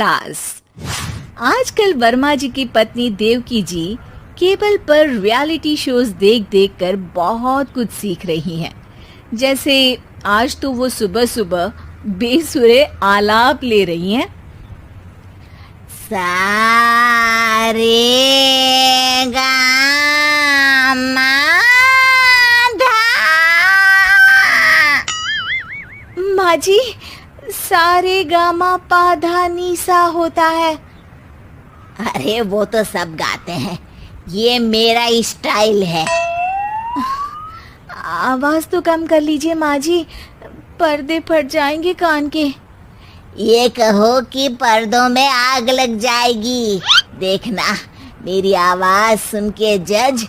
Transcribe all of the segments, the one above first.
सास। आजकल वर्मा जी की पत्नी देवकी जी केबल पर रियलिटी शोज देख देख कर बहुत कुछ सीख रही हैं। जैसे आज तो वो सुबह सुबह बेसुरे आलाप ले रही हैं। सारे गामा माँ जी, सारे गामा पाधा नीसा होता है। अरे वो तो सब गाते हैं, ये मेरा स्टाइल है। आवाज तो कम कर लीजिए माँ जी, पर्दे फट जाएंगे कान के। ये कहो कि पर्दों में आग लग जाएगी। देखना, मेरी आवाज सुन के जज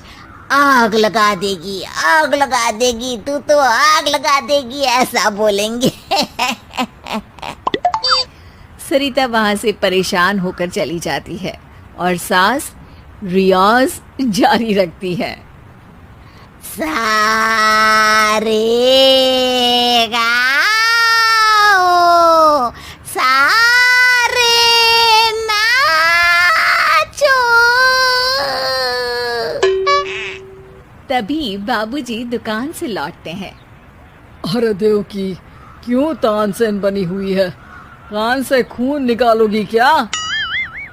आग लगा देगी, आग लगा देगी, तू तो आग लगा देगी, ऐसा बोलेंगे। सरिता वहां से परेशान होकर चली जाती है और सास रियाज जारी रखती है। सारे गाओ, सारे नाचो। तभी बाबूजी दुकान से लौटते हैं। अरे देवकी, क्यों तानसेन बनी हुई है? कान से खून निकालोगी क्या?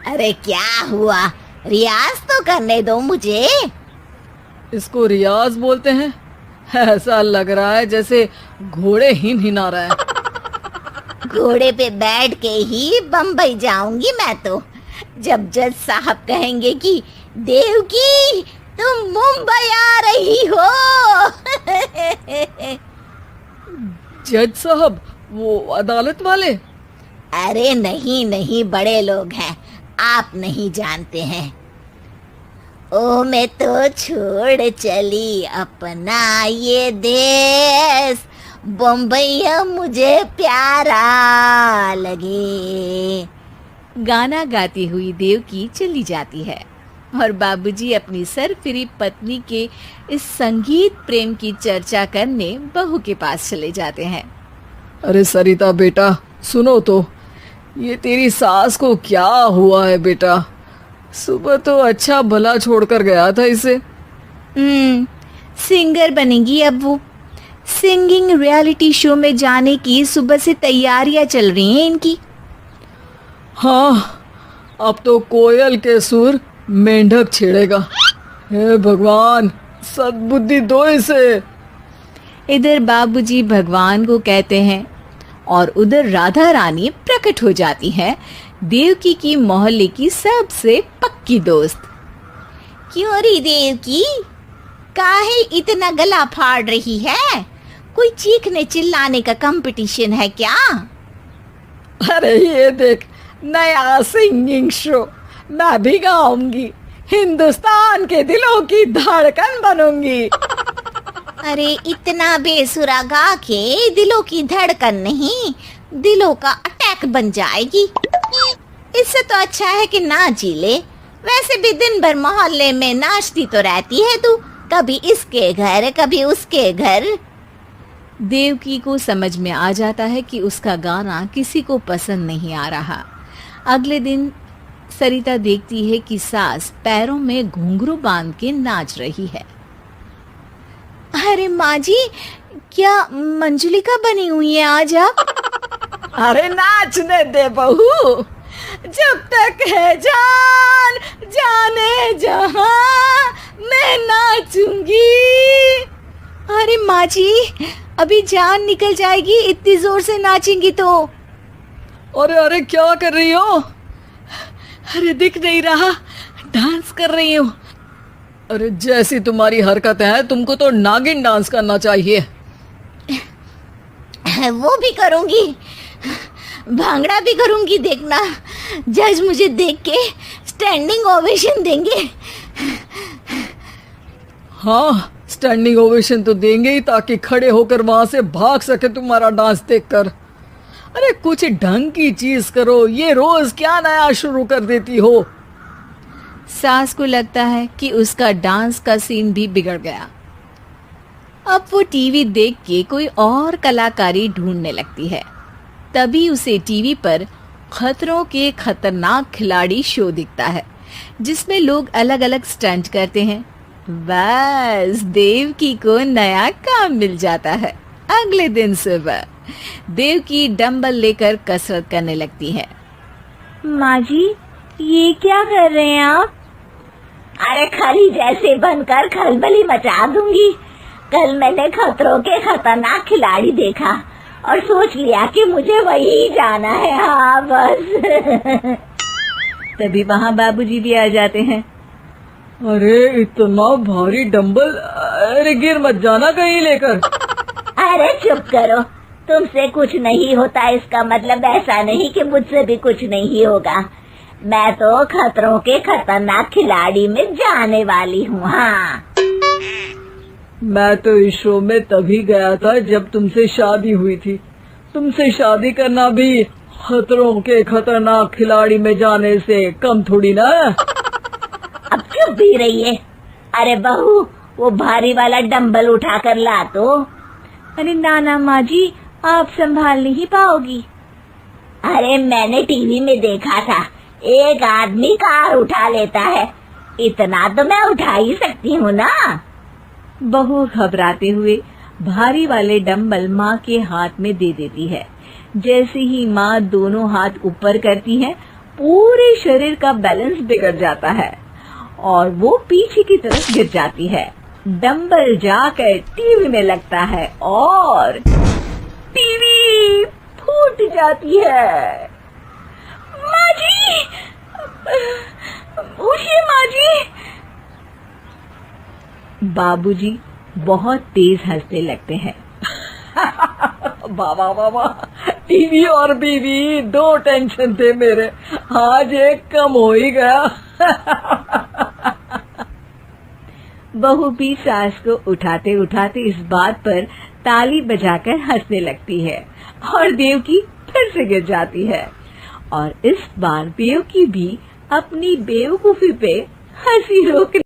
अरे क्या हुआ, रियाज तो करने दो मुझे। इसको रियाज बोलते हैं? ऐसा लग रहा है जैसे घोड़े हिना रहा है। घोड़े पे बैठ के ही बम्बई जाऊंगी मैं तो, जब जज साहब कहेंगे कि देवकी तुम मुंबई आ रही हो। जज साहब, वो अदालत वाले? अरे नहीं नहीं, बड़े लोग हैं, आप नहीं जानते हैं। ओ मैं तो छोड़ चली अपना ये देश, बम्बई मुझे प्यारा लगे। गाना गाती हुई देवकी चली जाती है और बाबूजी अपनी सरफिरी पत्नी के इस संगीत प्रेम की चर्चा करने बहू के पास चले जाते हैं। अरे सरिता बेटा, सुनो तो, ये तेरी सास को क्या हुआ है बेटा? सुबह तो अच्छा भला छोड़कर गया था इसे। सिंगर बनेगी अब वो। सिंगिंग रियलिटी शो में जाने की सुबह से तैयारियां चल रही हैं इनकी। हाँ, अब तो कोयल के सुर मेंढक छेड़ेगा। हे भगवान, सद्बुद्धि दो इसे। इधर बाबूजी भगवान को कहते हैं और उधर राधा रानी प्रकट हो जाती है, देवकी की मोहल्ले की सबसे पक्की दोस्त। क्यों री देवकी, काहे इतना गला फाड़ रही है? कोई चीखने चिल्लाने का कंपटीशन है क्या? अरे ये देख, नया सिंगिंग शो, मैं भी गाऊंगी, हिंदुस्तान के दिलों की धड़कन बनूंगी। अरे इतना बेसुरा गा के दिलों की धड़कन नहीं, दिलों का अटैक बन जाएगी। इससे तो अच्छा है कि ना जी ले। वैसे भी दिन भर मोहल्ले में नाचती तो रहती है तू, कभी इसके घर कभी उसके घर। देवकी को समझ में आ जाता है कि उसका गाना किसी को पसंद नहीं आ रहा। अगले दिन सरिता देखती है कि सास पैरों में घुंघरू बांध के नाच रही है। अरे माँ जी, क्या मंजुलिका बनी हुई है आज आप? अरे नाचने दे बहू, जब तक है जान जाने जहां मैं नाचूंगी। अरे माँ जी, अभी जान निकल जाएगी इतनी जोर से नाचेंगी तो। अरे अरे क्या कर रही हो? अरे दिख नहीं रहा, डांस कर रही हूँ। अरे जैसी तुम्हारी हरकत है, तुमको तो नागिन डांस करना चाहिए। वो भी करूंगी, भांगड़ा भी करूंगी। देखना, जज मुझे देख के स्टैंडिंग ओवेशन देंगे। हाँ, स्टैंडिंग ओवेशन तो देंगे ही, ताकि खड़े होकर वहां से भाग सके तुम्हारा डांस देखकर। अरे कुछ ढंग की चीज करो, ये रोज क्या नया शुरू कर देती हो। सास को लगता है कि उसका डांस का सीन भी बिगड़ गया। अब वो टीवी देख के कोई और कलाकारी ढूंढने लगती है। तभी उसे टीवी पर खतरों के खतरनाक खिलाड़ी शो दिखता है, जिसमें लोग अलग अलग स्टंट करते हैं। बस देवकी को नया काम मिल जाता है। अगले दिन सुबह देवकी डंबल लेकर कसरत करने लगती है। माँ जी, ये क्या कर रहे हैं आप? अरे खली जैसे बनकर खलबली मचा दूंगी। कल मैंने खतरों के खतरनाक खिलाड़ी देखा और सोच लिया कि मुझे वही जाना है। हाँ बस। तभी वहाँ बाबूजी भी आ जाते हैं। अरे इतना भारी डंबल, अरे गिर मत जाना कहीं लेकर। अरे चुप करो, तुमसे कुछ नहीं होता इसका मतलब ऐसा नहीं कि मुझसे भी कुछ नहीं होगा। मैं तो खतरों के खतरनाक खिलाड़ी में जाने वाली हूँ। हाँ, मैं तो इस शो में तभी गया था जब तुमसे शादी हुई थी। तुमसे शादी करना भी खतरों के खतरनाक खिलाड़ी में जाने से कम थोड़ी ना। अब चुप भी रहिए। अरे बहू, वो भारी वाला डंबल उठा कर ला तो। अरे नाना माँ जी, आप संभाल नहीं पाओगी। अरे मैंने टीवी में देखा था, एक आदमी कार उठा लेता है, इतना तो मैं उठा ही सकती हूँ ना। बहू घबराते हुए भारी वाले डंबल माँ के हाथ में दे देती है। जैसे ही माँ दोनों हाथ ऊपर करती है, पूरे शरीर का बैलेंस बिगड़ जाता है और वो पीछे की तरफ गिर जाती है। डंबल जाकर टीवी में लगता है और टीवी फूट जाती है। माँ जी, उठिए माँ जी। बाबूजी बहुत तेज हंसने लगते हैं। बाबा बाबा, टीवी और बीवी दो टेंशन थे मेरे, आज एक कम हो ही गया। बहू भी सास को उठाते उठाते इस बात पर ताली बजाकर हंसने लगती है और देवकी फिर से गिर जाती है। और इस बार देवकी भी अपनी बेवकूफी पे हंसी रोक